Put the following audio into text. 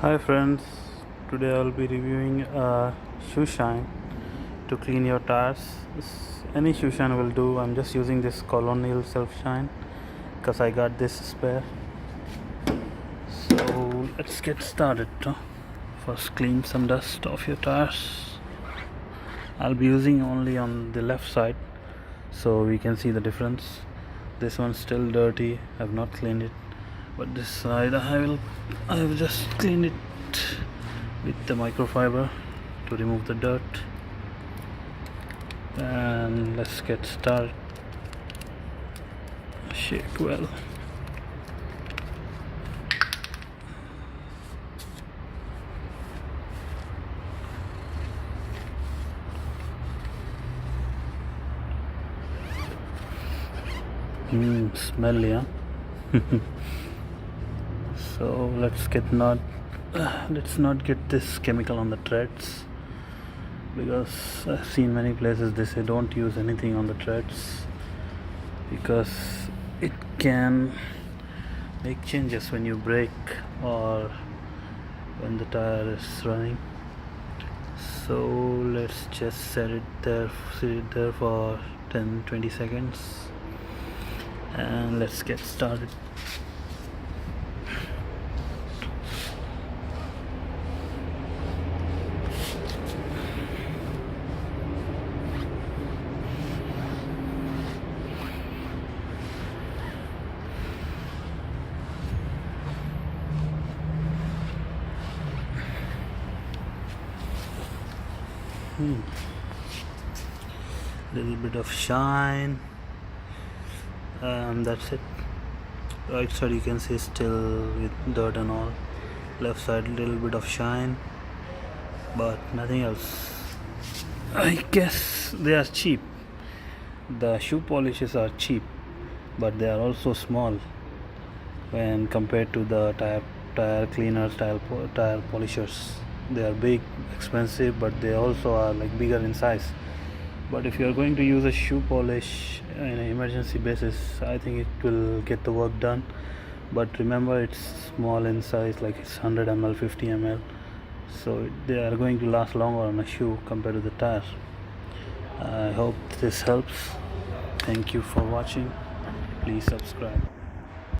Hi friends, today I'll be reviewing a shoe shine to clean your tires. Any shoe shine will do. I'm just using this Colonial self shine because I got this spare. So let's get started. First clean some dust off your tires. I'll be using only on the left side so we can see the difference. This one's still dirty, I've not cleaned it, but this side I will just clean it with the microfiber to remove the dirt. And let's get started. Shake well. Smelly, huh? So let's not get this chemical on the treads, because I've seen many places they say don't use anything on the treads because it can make changes when you brake or when the tire is running. So let's just sit it there for 10-20 seconds and let's get started. Little bit of shine, that's it. Right side you can see still with dirt and all. Left side little bit of shine, but nothing else. I guess they are cheap. The shoe polishes are cheap, but they are also small when compared to the tire cleaners, tire polishers. They are big, expensive, but they also are like bigger in size. But if you are going to use a shoe polish in an emergency basis, I think it will get the work done. But remember, it's small in size, like it's 100 ml, 50 ml, so they are going to last longer on a shoe compared to the tire. I hope this helps. Thank you for watching. Please subscribe.